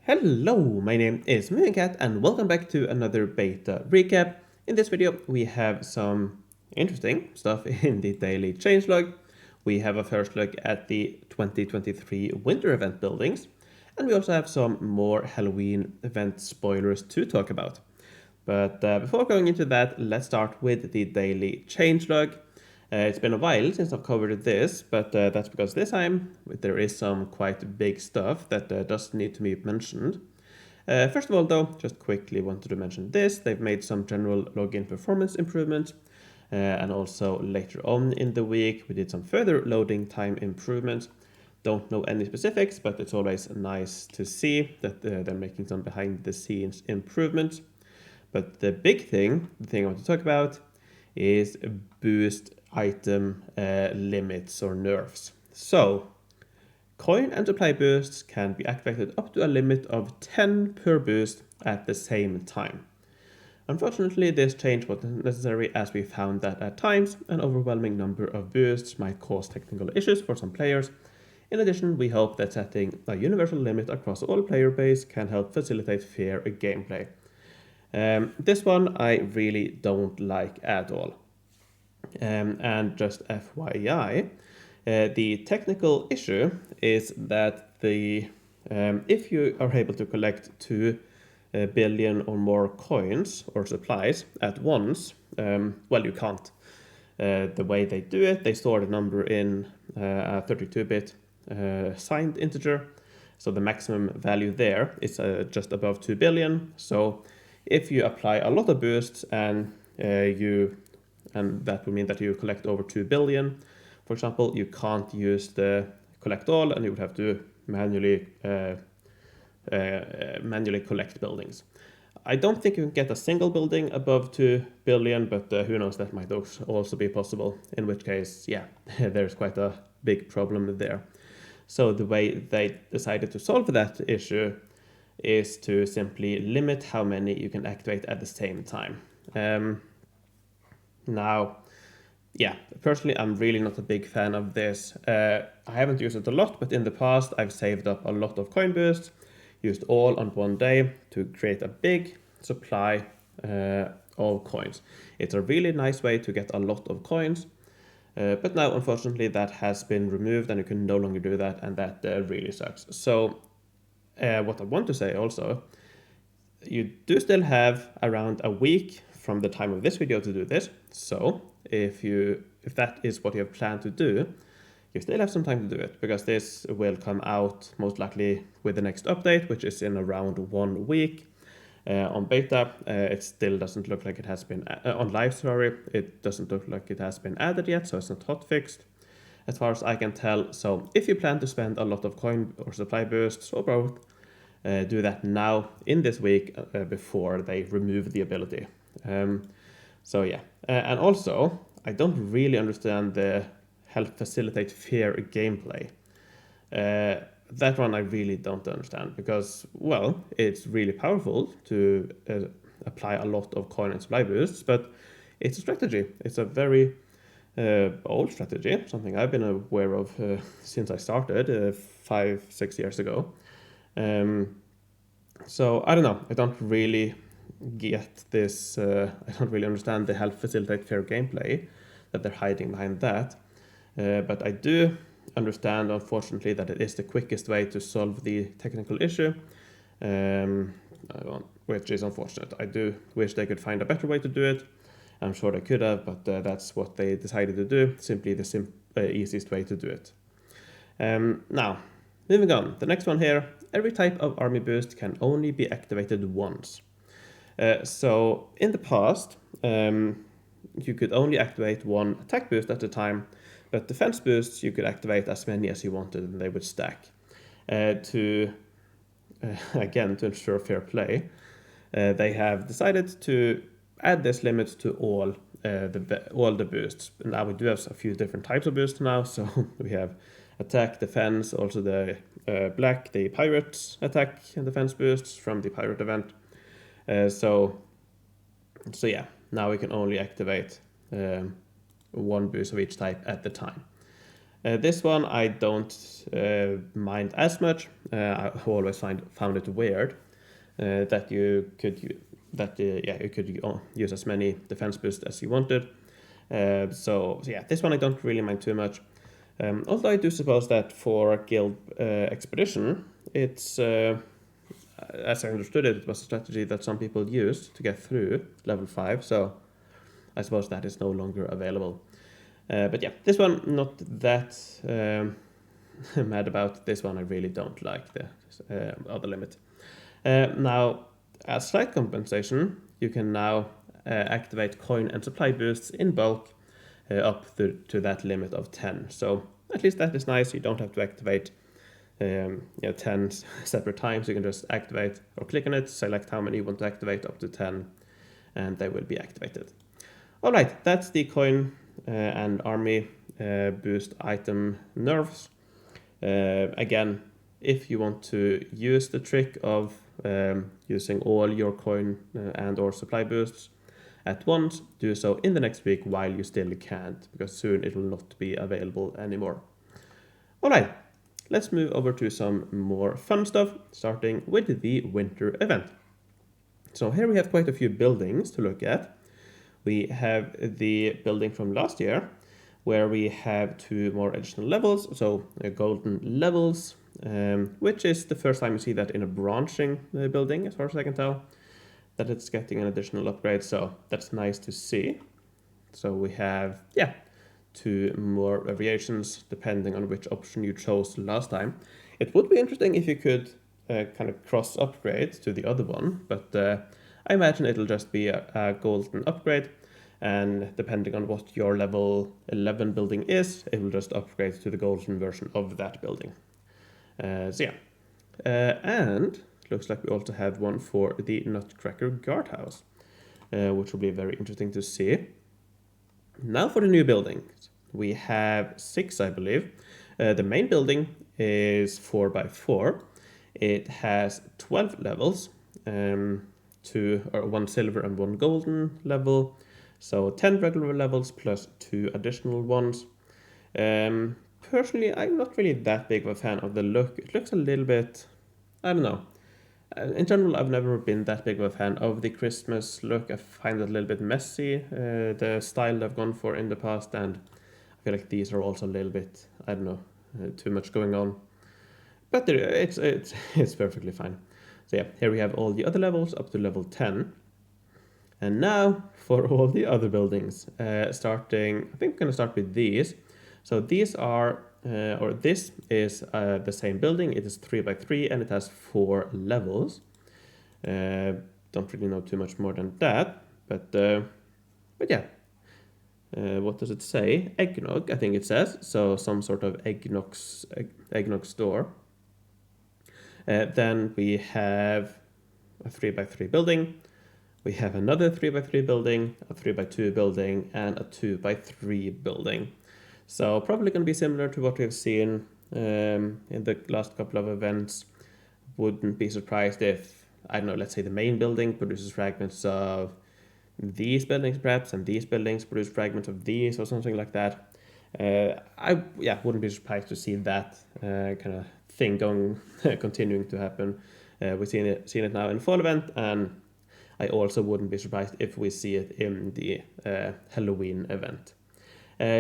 Hello, my name is MooingCat and welcome back to another beta recap. In this video we have some interesting stuff in the daily changelog. We have a first look at the 2023 winter event buildings, and we also have some more Halloween event spoilers to talk about. But before going into that, let's start with the daily changelog. It's been a while since I've covered this, but that's because this time there is some quite big stuff that does need to be mentioned. First of all, though, just quickly wanted to mention this. They've made some general login performance improvements, and also later on in the week we did some further loading time improvements. Don't know any specifics, but it's always nice to see that they're making some behind the scenes improvements. But the big thing, the thing I want to talk about, is boost item limits or nerfs. So, coin and supply boosts can be activated up to a limit of 10 per boost at the same time. Unfortunately, this change wasn't necessary as we found that at times an overwhelming number of boosts might cause technical issues for some players. In addition, we hope that setting a universal limit across all player base can help facilitate fair gameplay. This one I really don't like at all. And just FYI, the technical issue is that if you are able to collect 2 billion or more coins or supplies at once, well, you can't. The way they do it, they store the number in a 32-bit signed integer. So the maximum value there is just above 2 billion. So if you apply a lot of boosts and that will mean that you collect over 2 billion, for example, you can't use the collect all, and you would have to manually collect buildings. I don't think you can get a single building above 2 billion, but who knows, that might also be possible, in which case, yeah, there's quite a big problem there. So the way they decided to solve that issue is to simply limit how many you can activate at the same time. Now, yeah, personally, I'm really not a big fan of this. I haven't used it a lot, but in the past, I've saved up a lot of coin boosts, used all on one day to create a big supply of coins. It's a really nice way to get a lot of coins, but now, unfortunately, that has been removed and you can no longer do that, and that really sucks. So what I want to say also, you do still have around a week from the time of this video to do this. So if that is what you have planned to do, you still have some time to do it, because this will come out most likely with the next update, which is in around 1 week. On beta, it still doesn't look like it has been on live. Sorry, it doesn't look like it has been added yet, so it's not hotfixed as far as I can tell. So if you plan to spend a lot of coin or supply boosts or both, do that now in this week before they remove the ability. So yeah, and also I don't really understand the help facilitate fair gameplay. That one I really don't understand, because, well, it's really powerful to apply a lot of coin and supply boosts, but it's a strategy. It's a very old strategy, something I've been aware of since I started 5-6 years ago. So I don't know, I don't really get this, I don't really understand the help facilitate fair gameplay that they're hiding behind that. But I do understand, unfortunately, that it is the quickest way to solve the technical issue, which is unfortunate. I do wish they could find a better way to do it. I'm sure they could have, but that's what they decided to do, simply the easiest way to do it. Now, moving on, the next one here, every type of army boost can only be activated once. So in the past, you could only activate 1 attack boost at a time, but defense boosts you could activate as many as you wanted, and they would stack. To ensure fair play, they have decided to add this limit to all the boosts. Now we do have a few different types of boosts now, so we have attack, defense, also the the pirates attack and defense boosts from the pirate event. So yeah, now we can only activate 1 boost of each type at the time. This one I don't mind as much. I always found it weird that you could you could use as many defense boosts as you wanted. So yeah, this one I don't really mind too much. Although I do suppose that for Guild Expedition, it's as I understood it, it was a strategy that some people used to get through level 5. So I suppose that is no longer available. But yeah, this one not that mad about. This one I really don't like the other limit. Now, as slight compensation, you can now activate coin and supply boosts in bulk up to that limit of 10. So at least that is nice. You don't have to activate 10 separate times. You can just activate or click on it, select how many you want to activate up to 10, and they will be activated. All right, that's the coin and army boost item nerfs. Again, if you want to use the trick of using all your coin and or supply boosts at once, do so in the next week while you still can't, because soon it will not be available anymore. All right, let's move over to some more fun stuff, starting with the winter event. So here we have quite a few buildings to look at. We have the building from last year, where we have 2 more additional levels, so golden levels, which is the first time you see that in a branching building, as far as I can tell, that it's getting an additional upgrade, so that's nice to see. So we have, 2 more variations depending on which option you chose last time. It would be interesting if you could kind of cross upgrade to the other one, but I imagine it'll just be a golden upgrade, and depending on what your level 11 building is, it will just upgrade to the golden version of that building. And looks like we also have one for the Nutcracker Guardhouse, which will be very interesting to see. Now for the new buildings. We have 6, I believe. The main building is 4x4. It has 12 levels, 1 silver and 1 golden level. So 10 regular levels plus 2 additional ones. Personally, I'm not really that big of a fan of the look. It looks a little bit, I don't know. In general, I've never been that big of a fan of the Christmas look. I find it a little bit messy, the style they've gone for in the past, and I feel like these are also a little bit, I don't know, too much going on. But it's perfectly fine. So yeah, here we have all the other levels up to level 10. And now for all the other buildings, starting, I think we're going to start with these. So these are, this is the same building. It is 3x3 and it has 4 levels. Don't really know too much more than that, but yeah. What does it say? Eggnog, I think it says. So some sort of eggnog store. Then we have a 3x3 building. We have another 3x3 building, a 3x2 building, and a 2x3 building. So probably going to be similar to what we've seen in the last couple of events. Wouldn't be surprised if, I don't know, let's say the main building produces fragments of these buildings perhaps, and these buildings produce fragments of these, or something like that. I wouldn't be surprised to see that kind of thing continuing to happen. We've seen it now in fall event, and I also wouldn't be surprised if we see it in the Halloween event.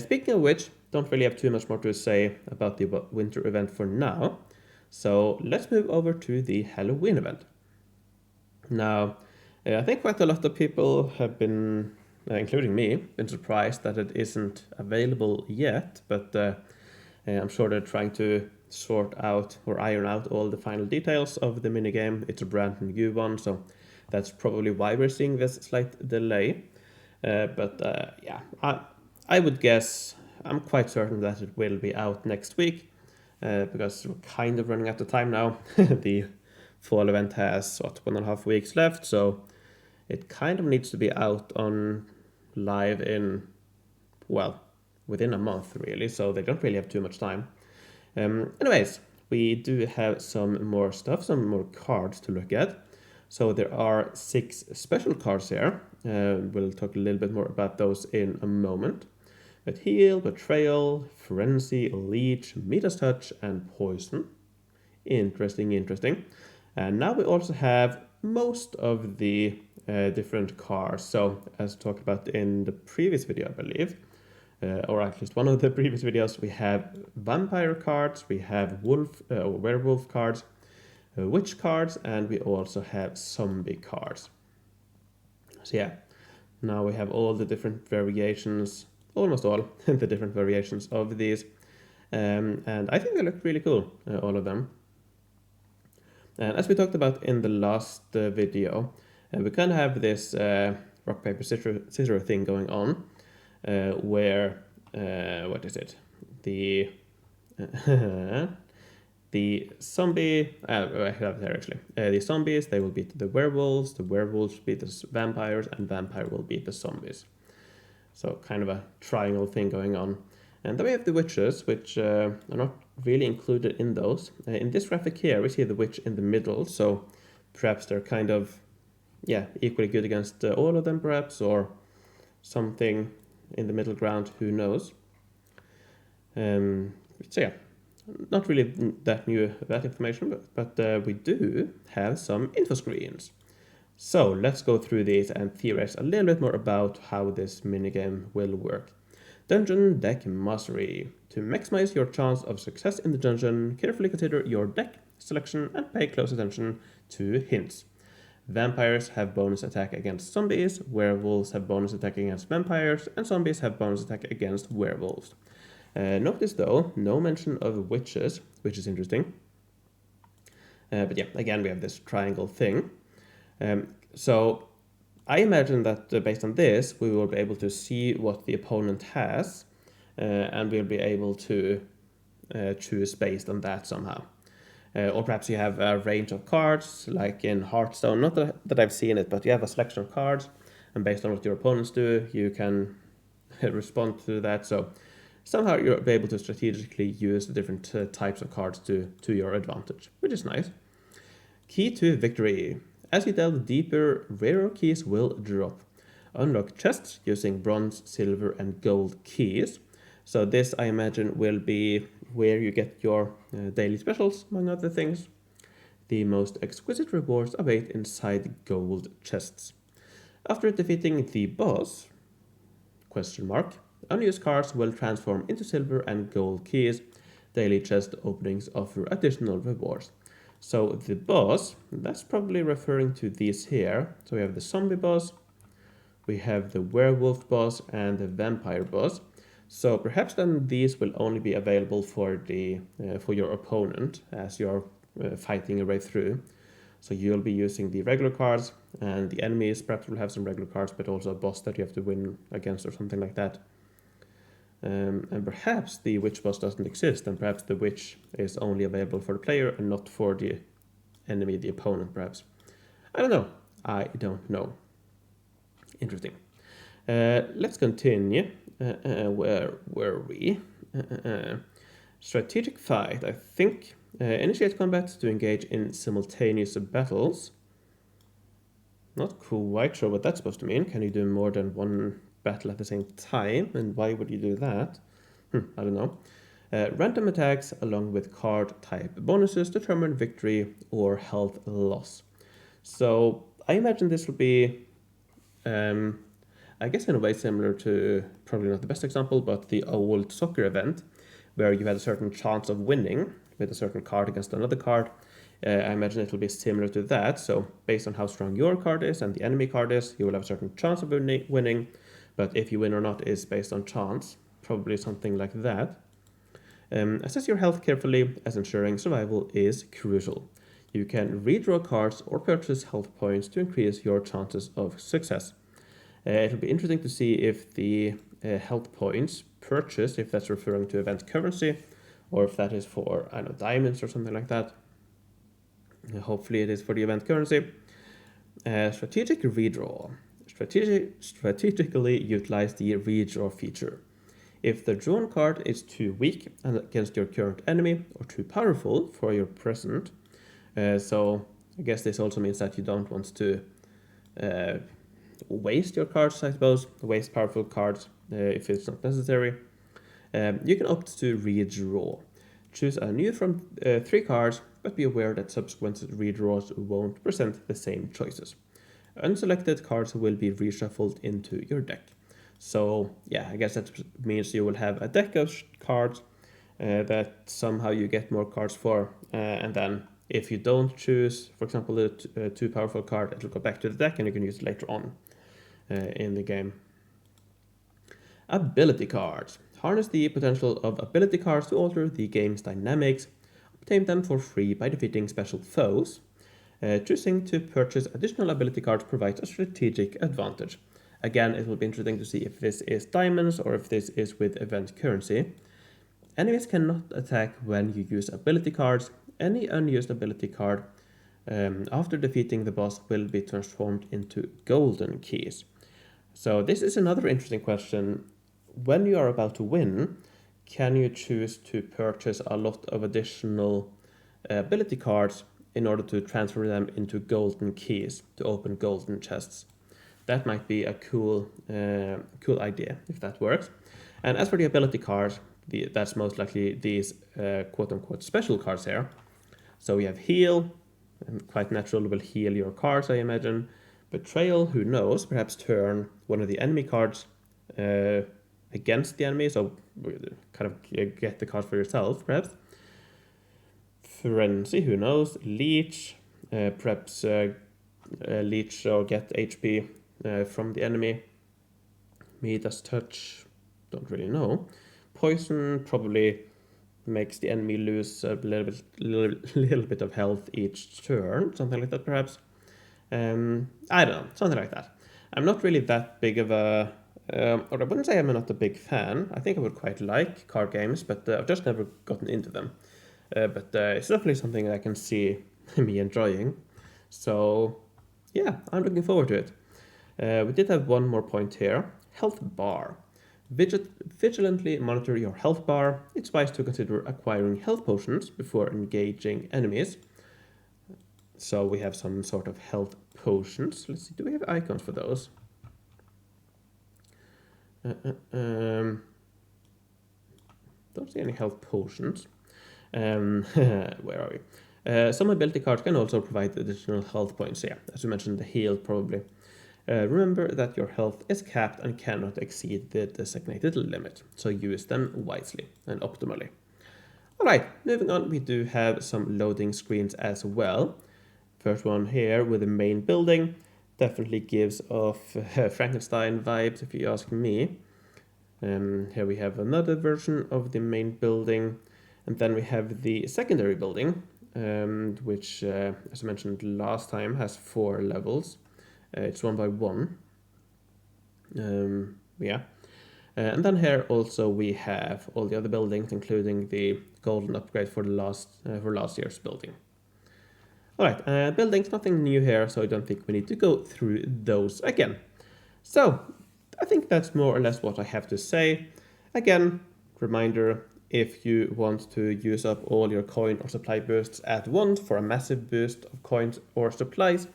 Speaking of which, don't really have too much more to say about the winter event for now. So let's move over to the Halloween event. Now, I think quite a lot of people have been, including me, been surprised that it isn't available yet, but I'm sure they're trying to sort out or iron out all the final details of the minigame. It's a brand new one, so that's probably why we're seeing this slight delay. I would guess, I'm quite certain that it will be out next week, because we're kind of running out of time now. The fall event has, 1.5 weeks left, so it kind of needs to be out on live in, within a month really, so they don't really have too much time. Anyways, we do have some more stuff, some more cards to look at. So there are 6 special cards here. We'll talk a little bit more about those in a moment. But Heal, Betrayal, Frenzy, Leech, Midas Touch, and Poison. Interesting, interesting. And now we also have most of the different cards. So as talked about in the previous video, I believe, or at least one of the previous videos, we have vampire cards, we have wolf or werewolf cards, witch cards, and we also have zombie cards. So yeah, now we have all the different variations, almost all the different variations of these, and I think they look really cool, all of them. And as we talked about in the last video, we kind of have this rock, paper, scissors thing going on, where, what is it? The the zombie, I have it here actually. The zombies, they will beat the werewolves beat the vampires, and vampire will beat the zombies. So kind of a triangle thing going on. And then we have the witches, which are not really included in those. In this graphic here, we see the witch in the middle, so perhaps they're kind of, yeah, equally good against all of them perhaps, or something in the middle ground, who knows. So yeah, not really that new, that information, but we do have some info screens. So let's go through these and theorize a little bit more about how this minigame will work. Dungeon Deck Mastery. To maximize your chance of success in the dungeon, carefully consider your deck selection and pay close attention to hints. Vampires have bonus attack against zombies, werewolves have bonus attack against vampires, and zombies have bonus attack against werewolves. Notice though, no mention of witches, which is interesting. But yeah, again, we have this triangle thing. So I imagine that based on this, we will be able to see what the opponent has, and we'll be able to choose based on that somehow. Or perhaps you have a range of cards, like in Hearthstone, not that I've seen it, but you have a selection of cards, and based on what your opponents do, you can respond to that. So somehow you'll be able to strategically use the different types of cards to your advantage, which is nice. Key to Victory. As you delve deeper, rarer keys will drop. Unlock chests using bronze, silver, and gold keys. So this, I imagine, will be where you get your daily specials, among other things. The most exquisite rewards await inside gold chests. After defeating the boss, unused cards will transform into silver and gold keys. Daily chest openings offer additional rewards. So the boss, that's probably referring to these here. So we have the zombie boss, we have the werewolf boss, and the vampire boss. So perhaps then these will only be available for your opponent as you're fighting your way through. So you'll be using the regular cards, and the enemies perhaps will have some regular cards, but also a boss that you have to win against or something like that. And perhaps the witch boss doesn't exist, and perhaps the witch is only available for the player and not for the enemy, the opponent, perhaps. I don't know. Interesting. Let's continue. Where were we? Strategic fight, I think. Initiate combat to engage in simultaneous battles. Not quite sure what that's supposed to mean. Can you do more than one battle at the same time, and why would you do that? I don't know. Random attacks along with card type bonuses determine victory or health loss. So I imagine this will be, I guess in a way similar to, probably not the best example, but the old soccer event, where you had a certain chance of winning with a certain card against another card. I imagine it will be similar to that. So based on how strong your card is and the enemy card is, you will have a certain chance of winning. But if you win or not is based on chance, probably something like that. Assess your health carefully, as ensuring survival is crucial. You can redraw cards or purchase health points to increase your chances of success. It'll be interesting to see if the health points purchased, if that's referring to event currency, or if that is for, I don't know, diamonds or something like that. Hopefully it is for the event currency. Strategic redraw. Strategically utilize the redraw feature. If the drawn card is too weak against your current enemy or too powerful for your present, so I guess this also means that you don't want to waste your cards, I suppose, waste powerful cards if it's not necessary. You can opt to redraw. Choose a new from 3 cards, but be aware that subsequent redraws won't present the same choices. Unselected cards will be reshuffled into your deck. So yeah, I guess that means you will have a deck of cards that somehow you get more cards for, and then if you don't choose, for example, a too powerful card, it will go back to the deck and you can use it later on in the game. Ability cards. Harness the potential of ability cards to alter the game's dynamics. Obtain them for free by defeating special foes. Choosing to purchase additional ability cards provides a strategic advantage. Again, it will be interesting to see if this is diamonds or if this is with event currency. Enemies cannot attack when you use ability cards. Any unused ability card after defeating the boss will be transformed into golden keys. So this is another interesting question. When you are about to win, can you choose to purchase a lot of additional ability cards in order to transfer them into golden keys to open golden chests? That might be a cool idea if that works. And as for the ability cards, that's most likely these quote-unquote special cards here. So we have heal, quite natural, will heal your cards, I imagine. Betrayal, who knows, perhaps turn one of the enemy cards against the enemy, so kind of get the card for yourself, perhaps. Frenzy, who knows. Leech, perhaps leech or get HP from the enemy. Midas touch, don't really know. Poison probably makes the enemy lose a little bit of health each turn, something like that perhaps. I don't know, something like that. I'm not really that big of a, or I wouldn't say I'm not a big fan. I think I would quite like card games, but I've just never gotten into them. But it's definitely something I can see me enjoying. So yeah, I'm looking forward to it. We did have one more point here. Health bar. Vigilantly monitor your health bar. It's wise to consider acquiring health potions before engaging enemies. So we have some sort of health potions. Let's see, do we have icons for those? Don't see any health potions. Where are we? Some ability cards can also provide additional health points. Yeah, as we mentioned, the heal probably. Remember that your health is capped and cannot exceed the designated limit, so use them wisely and optimally. Alright, moving on, we do have some loading screens as well. First one here with the main building, definitely gives off Frankenstein vibes if you ask me. Here we have another version of the main building, and then we have the secondary building, which, as I mentioned last time, has 4 levels. It's 1 by 1. Yeah. And then here also we have all the other buildings, including the golden upgrade for last year's building. Alright, buildings, nothing new here, so I don't think we need to go through those again. So, I think that's more or less what I have to say. Again, reminder, if you want to use up all your coin or supply boosts at once for a massive boost of coins or supplies,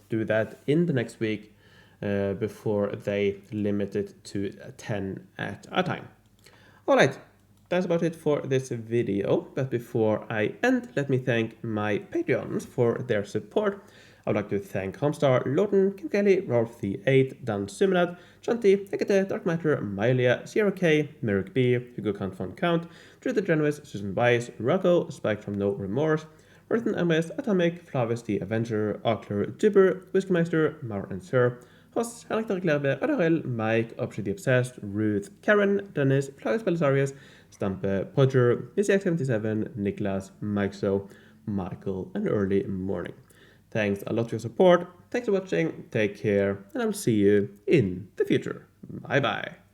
do that in the next week before they limit it to 10 at a time. Alright, that's about it for this video, but before I end, let me thank my Patreons for their support. I would like to thank Homstar, Lorden, Kim Kelly, Rolf the 8, Dan Suminad, Shanti, Hekate, Dark Matter, Mylia, Sierra K, Merrick B, Hugo Count von Count, Drew the Generous, Susan Weiss, Rocco, Spike from No Remorse, Earthen MS, Atomic, Flavis the Avenger, Arkler, Jibber, Whiskymeister, Mar and Sir, Hoss, Hector Glebe, Adarel, Mike, Option the Obsessed, Ruth, Karen, Dennis, Flavis Belisarius, Stampe, Podger, Missy77, Niklas, Mike So, Michael, and Early Morning. Thanks a lot for your support. Thanks for watching. Take care, and I will see you in the future. Bye bye.